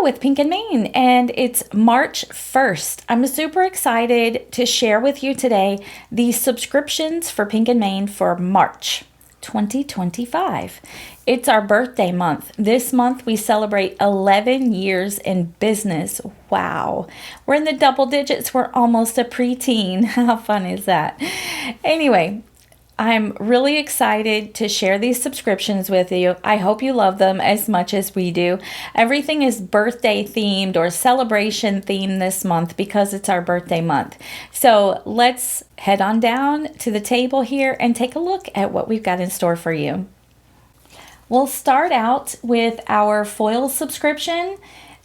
with Pink and Main, and it's March 1st. I'm super excited to share with you today the subscriptions for Pink and Main for March 2025. It's our birthday month. This month we celebrate 11 years in business. Wow. We're in the double digits. We're almost a preteen. How fun is that? Anyway, I'm really excited to share these subscriptions with you. I hope you love them as much as we do. Everything is birthday themed or celebration themed this month because it's our birthday month. So let's head on down to the table here and take a look at what we've got in store for you. We'll start out with our foil subscription.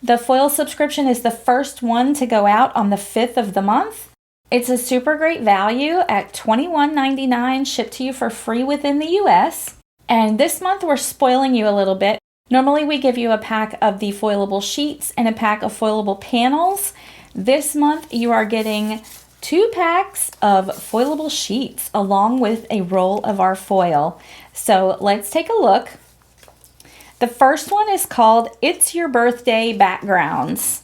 The foil subscription is the first one to go out on the 5th of the month. It's a super great value at $21.99, shipped to you for free within the US. And this month we're spoiling you a little bit. Normally we give you a pack of the foilable sheets and a pack of foilable panels. This month you are getting 2 packs of foilable sheets along with a roll of our foil. So let's take a look. The first one is called It's Your Birthday Backgrounds.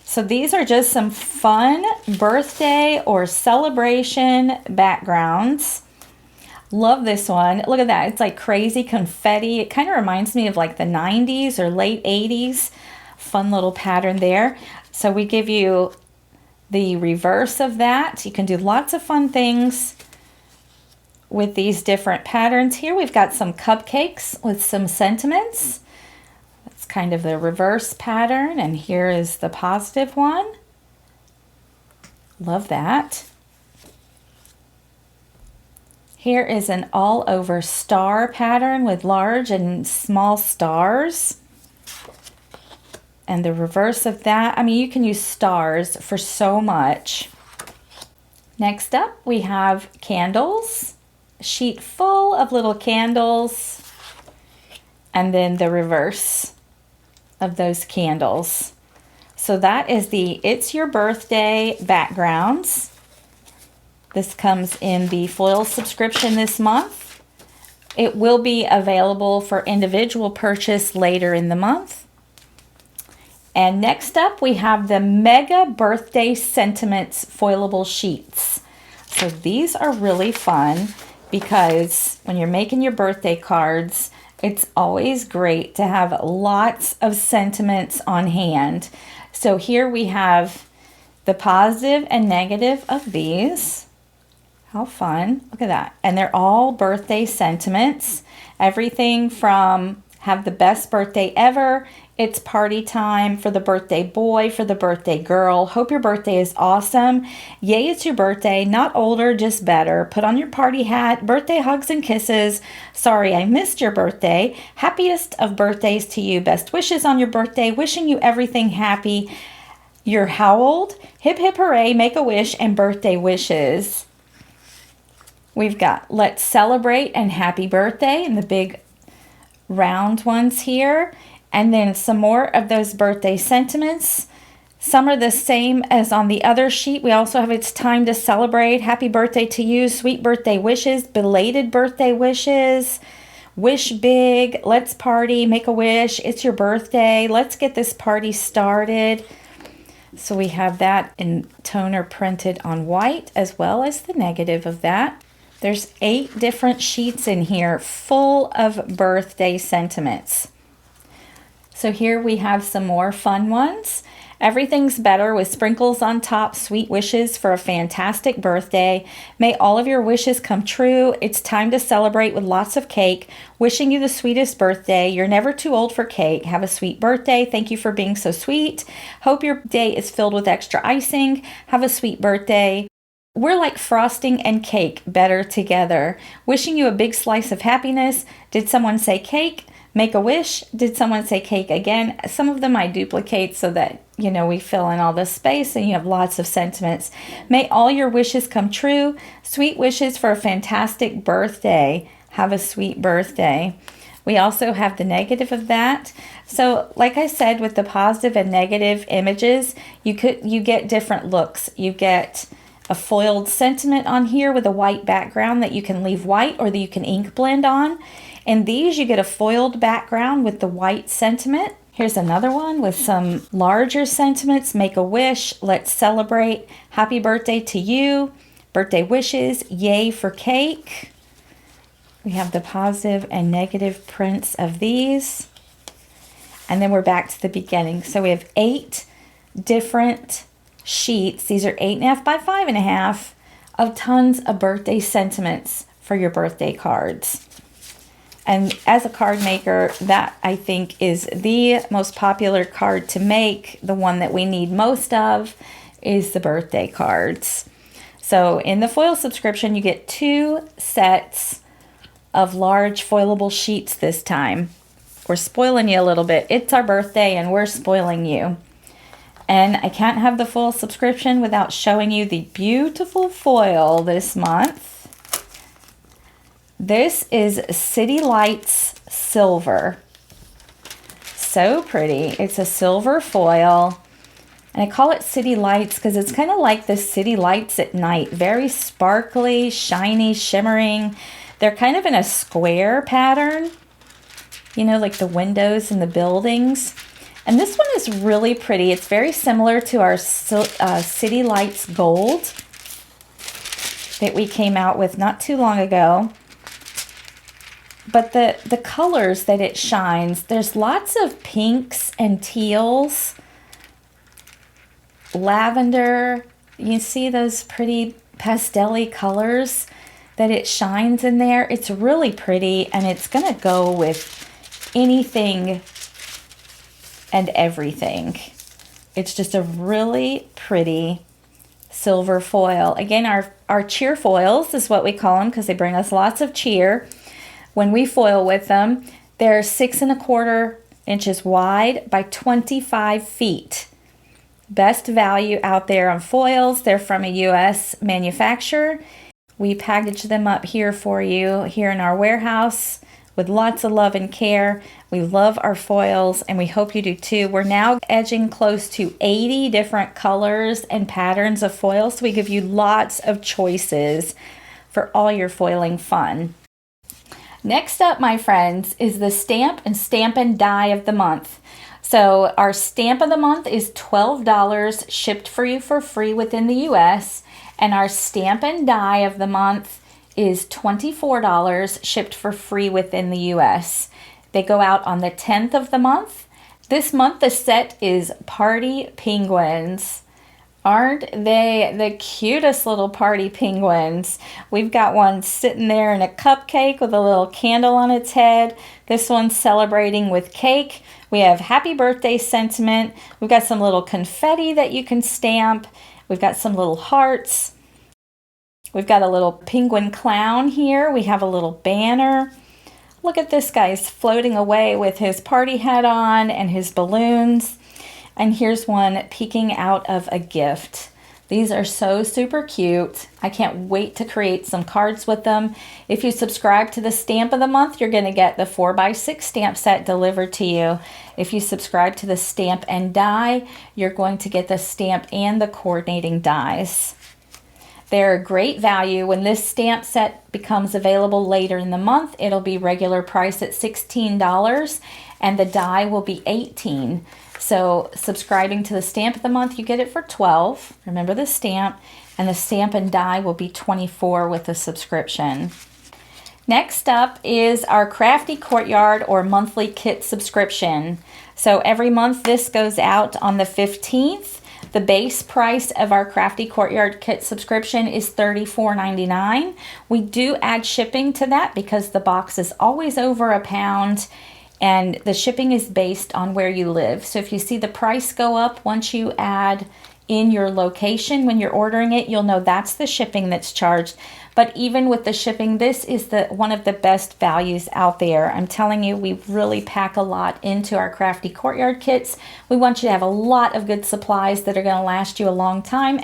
So these are just some fun birthday or celebration backgrounds. Love this one. Look at that. It's like crazy confetti. It kind of reminds me of like the 90s or late 80s. Fun little pattern there. So we give you the reverse of that. You can do lots of fun things with these different patterns. Here we've got some cupcakes with some sentiments. Kind of the reverse pattern, and here is the positive one. Love that. Here is an all over star pattern with large and small stars. And the reverse of that, I mean, you can use stars for so much. Next up, we have candles, a sheet full of little candles, and then the reverse of those candles. So that is the It's Your Birthday backgrounds. This comes in the foil subscription this month. It will be available for individual purchase later in the month. And next up we have the Mega Birthday Sentiments foilable sheets. So these are really fun because when you're making your birthday cards, it's always great to have lots of sentiments on hand. So here we have the positive and negative of these. How fun. Look at that. And they're all birthday sentiments. Everything from have the best birthday ever. It's party time for the birthday boy, for the birthday girl. Hope your birthday is awesome. Yay, it's your birthday. Not older, just better. Put on your party hat. Birthday hugs and kisses. Sorry, I missed your birthday. Happiest of birthdays to you. Best wishes on your birthday. Wishing you everything happy. You're how old? Hip hip hooray, make a wish, and birthday wishes. We've got let's celebrate and happy birthday in the big round ones here. And then some more of those birthday sentiments. Some are the same as on the other sheet. We also have it's time to celebrate. Happy birthday to you. Sweet birthday wishes. Belated birthday wishes. Wish big. Let's party. Make a wish. It's your birthday. Let's get this party started. So we have that in toner printed on white as well as the negative of that. There's 8 different sheets in here full of birthday sentiments. So here we have some more fun ones. Everything's better with sprinkles on top, sweet wishes for a fantastic birthday. May all of your wishes come true. It's time to celebrate with lots of cake. Wishing you the sweetest birthday. You're never too old for cake. Have a sweet birthday. Thank you for being so sweet. Hope your day is filled with extra icing. Have a sweet birthday. We're like frosting and cake, better together. Wishing you a big slice of happiness. Did someone say cake? Make a wish. Did someone say cake again? Some of them I duplicate so that, we fill in all the space and you have lots of sentiments. May all your wishes come true. Sweet wishes for a fantastic birthday. Have a sweet birthday. We also have the negative of that. So like I said, with the positive and negative images, you get different looks. You get a foiled sentiment on here with a white background that you can leave white or that you can ink blend on. In these, you get a foiled background with the white sentiment. Here's another one with some larger sentiments. Make a wish. Let's celebrate. Happy birthday to you. Birthday wishes. Yay for cake. We have the positive and negative prints of these. And then we're back to the beginning. So we have 8 different sheets. These are 8.5 by 5.5 of tons of birthday sentiments for your birthday cards. And as a card maker, that I think is the most popular card to make. The one that we need most of is the birthday cards. So in the foil subscription, you get 2 sets of large foilable sheets this time. We're spoiling you a little bit. It's our birthday and we're spoiling you. And I can't have the full subscription without showing you the beautiful foil this month. This is City Lights Silver. So pretty. It's a silver foil. And I call it City Lights because it's kind of like the city lights at night. Very sparkly, shiny, shimmering. They're kind of in a square pattern. You know, like the windows in the buildings. And this one is really pretty. It's very similar to our City Lights Gold that we came out with not too long ago. But the colors that it shines, there's lots of pinks and teals, lavender. You see those pretty pastel-y colors that it shines in there. It's really pretty, and it's going to go with anything and everything. It's just a really pretty silver foil. Again, our cheer foils is what we call them because they bring us lots of cheer. When we foil with them, they're 6 1/4 inches wide by 25 feet. Best value out there on foils. They're from a U.S. manufacturer. We package them up here for you here in our warehouse with lots of love and care. We love our foils and we hope you do too. We're now edging close to 80 different colors and patterns of foils. So we give you lots of choices for all your foiling fun. Next up, my friends, is the Stamp and Die of the month. So our Stamp of the month is $12 shipped for you for free within the U.S. And our Stamp and Die of the month is $24 shipped for free within the U.S. They go out on the 10th of the month. This month the set is Party Penguins. Aren't they the cutest little party penguins? We've got one sitting there in a cupcake with a little candle on its head. This one's celebrating with cake. We have happy birthday sentiment. We've got some little confetti that you can stamp. We've got some little hearts. We've got a little penguin clown here. We have a little banner. Look at this guy's floating away with his party hat on and his balloons. And here's one peeking out of a gift. These are so super cute. I can't wait to create some cards with them. If you subscribe to the Stamp of the Month, you're going to get the 4x6 stamp set delivered to you. If you subscribe to the Stamp and Die, you're going to get the stamp and the coordinating dies. They're a great value. When this stamp set becomes available later in the month, it'll be regular price at $16 and the die will be $18. So subscribing to the Stamp of the Month, you get it for $12. Remember the stamp. And the Stamp and Die will be $24 with the subscription. Next up is our Crafty Courtyard or monthly kit subscription. So every month this goes out on the 15th. The base price of our Crafty Courtyard kit subscription is $34.99. We do add shipping to that because the box is always over £1. And the shipping is based on where you live. So if you see the price go up once you add in your location when you're ordering it, you'll know that's the shipping that's charged. But even with the shipping, this is one of the best values out there. I'm telling you, we really pack a lot into our Crafty Courtyard kits. We want you to have a lot of good supplies that are going to last you a long time.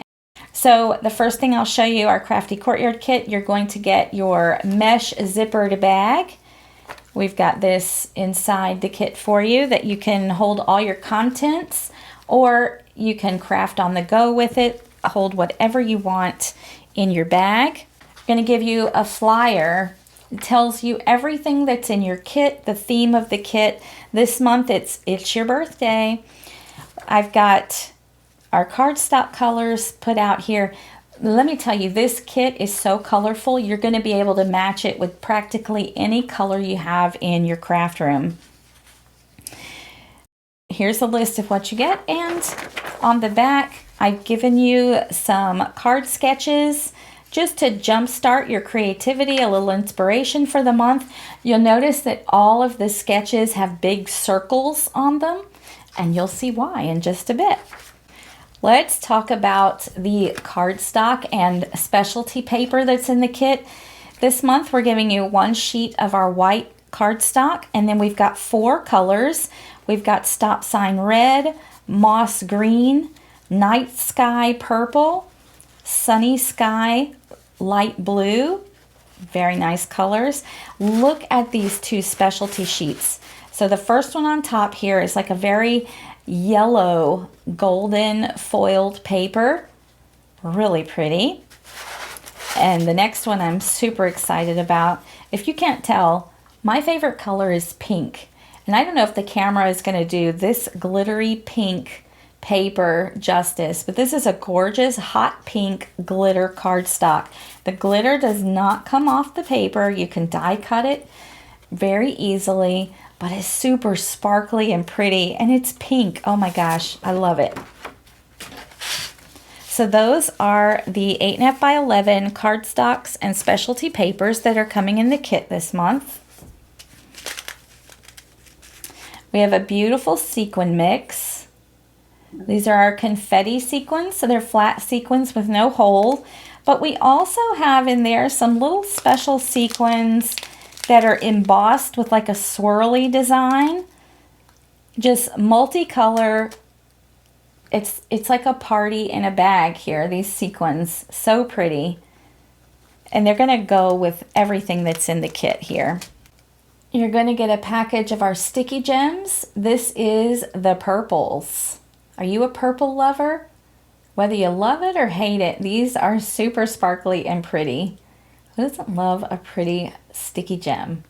So the first thing I'll show you, our Crafty Courtyard kit, you're going to get your mesh zippered bag. We've got this inside the kit for you that you can hold all your contents, or you can craft on the go with it, hold whatever you want in your bag. I'm going to give you a flyer It tells you everything that's in your kit, the theme of the kit. This month it's your birthday. I've got our cardstock colors put out here. Let me tell you, this kit is so colorful, you're going to be able to match it with practically any color you have in your craft room. Here's a list of what you get, and on the back, I've given you some card sketches just to jumpstart your creativity, a little inspiration for the month. You'll notice that all of the sketches have big circles on them, and you'll see why in just a bit. Let's talk about the cardstock and specialty paper that's in the kit. This month we're giving you 1 sheet of our white cardstock, and then we've got 4 colors. We've got Stop Sign Red, Moss Green, Night Sky Purple, Sunny Sky Light Blue. Very nice colors. Look at these 2 specialty sheets. So the first one on top here is like a very yellow golden foiled paper, really pretty. And the next one I'm super excited about. If you can't tell, my favorite color is pink, and I don't know if the camera is going to do this glittery pink paper justice, but this is a gorgeous hot pink glitter cardstock. The glitter does not come off the paper. You can die cut it very easily, but it's super sparkly and pretty, and it's pink. Oh my gosh, I love it. So those are the 8.5 by 11 cardstocks and specialty papers that are coming in the kit this month. We have a beautiful sequin mix. These are our confetti sequins, so they're flat sequins with no hole, but we also have in there some little special sequins that are embossed with like a swirly design, just multicolor. It's like a party in a bag here, these sequins, so pretty. And they're gonna go with everything that's in the kit here. You're gonna get a package of our sticky gems. This is the purples. Are you a purple lover? Whether you love it or hate it, these are super sparkly and pretty. Who doesn't love a pretty sticky gem?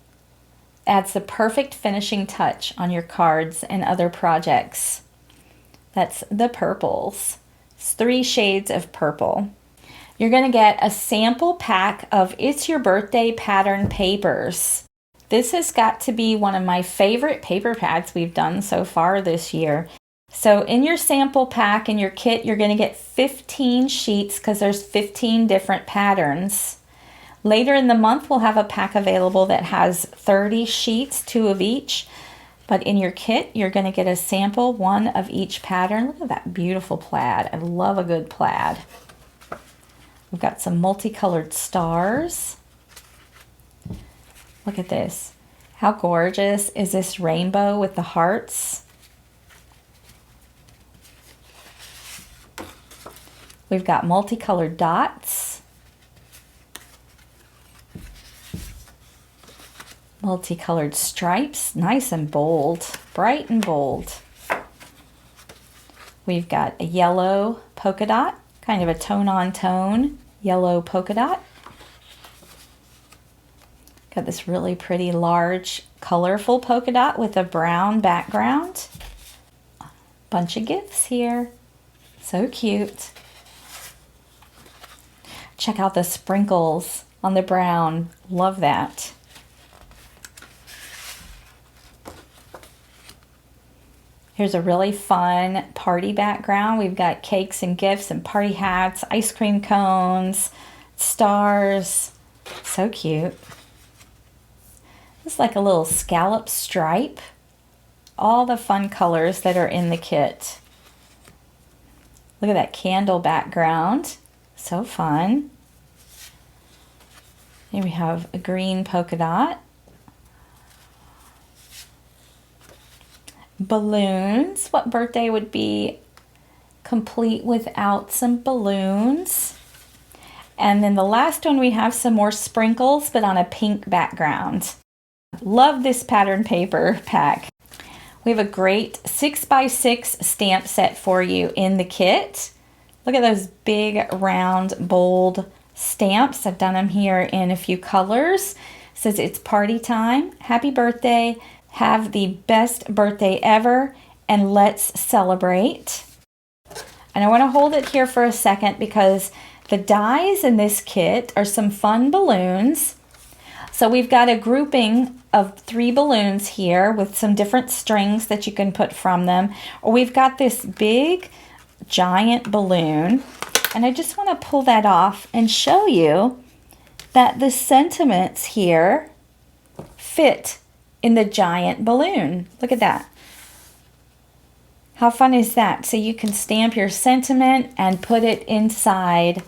Adds the perfect finishing touch on your cards and other projects. That's the purples. It's 3 shades of purple. You're going to get a sample pack of It's Your Birthday pattern papers. This has got to be one of my favorite paper pads we've done so far this year. So in your sample pack, in your kit, you're going to get 15 sheets because there's 15 different patterns. Later in the month, we'll have a pack available that has 30 sheets, 2 of each. But in your kit, you're going to get a sample, 1 of each pattern. Look at that beautiful plaid. I love a good plaid. We've got some multicolored stars. Look at this. How gorgeous is this rainbow with the hearts? We've got multicolored dots. Multicolored stripes, nice and bold, bright and bold. We've got a yellow polka dot, kind of a tone-on-tone yellow polka dot. Got this really pretty large colorful polka dot with a brown background. Bunch of gifts here, so cute. Check out the sprinkles on the brown, love that. Here's a really fun party background. We've got cakes and gifts and party hats, ice cream cones, stars. So cute. It's like a little scallop stripe. All the fun colors that are in the kit. Look at that candle background. So fun. Here we have a green polka dot. Balloons. What birthday would be complete without some balloons? And then the last one, we have some more sprinkles, but on a pink background. Love this pattern paper pack. We have a great 6x6 stamp set for you in the kit. Look at those big, round, bold stamps. I've done them here in a few colors. says it's party time, happy birthday, have the best birthday ever, and let's celebrate. And I want to hold it here for a second because the dies in this kit are some fun balloons. So we've got a grouping of 3 balloons here with some different strings that you can put from them. Or we've got this big giant balloon. And I just want to pull that off and show you that the sentiments here fit in the giant balloon. Look at that. How fun is that? So you can stamp your sentiment and put it inside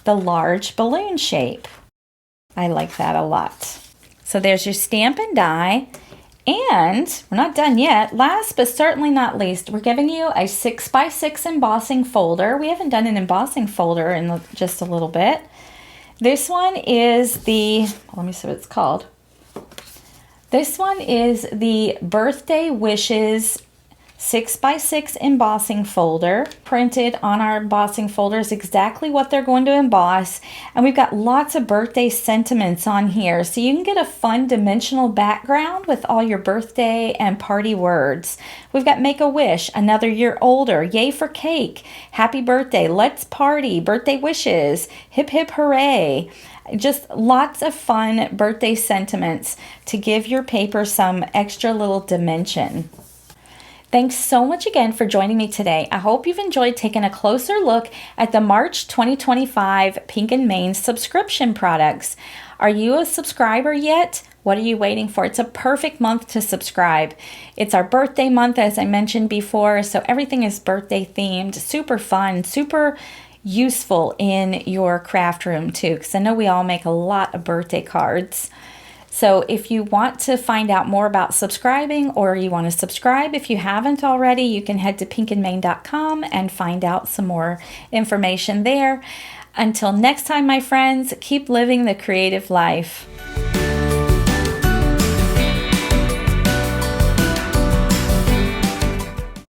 the large balloon shape. I like that a lot. So there's your stamp and die. And we're not done yet. Last but certainly not least, we're giving you a 6x6 embossing folder. We haven't done an embossing folder in just a little bit. This one is the, let me see what it's called. This one is the Birthday Wishes 6x6 embossing folder. Printed on our embossing folder is exactly what they're going to emboss. And we've got lots of birthday sentiments on here. So you can get a fun dimensional background with all your birthday and party words. We've got make a wish, another year older, yay for cake, happy birthday, let's party, birthday wishes, hip hip hooray. Just lots of fun birthday sentiments to give your paper some extra little dimension. Thanks so much again for joining me today. I hope you've enjoyed taking a closer look at the March 2025 Pink & Main subscription products. Are you a subscriber yet? What are you waiting for? It's a perfect month to subscribe. It's our birthday month, as I mentioned before, so everything is birthday themed, super fun, super useful in your craft room too, because I know we all make a lot of birthday cards. So if you want to find out more about subscribing, or you want to subscribe if you haven't already, you can head to pinkandmain.com and find out some more information there. Until next time, my friends, keep living the creative life.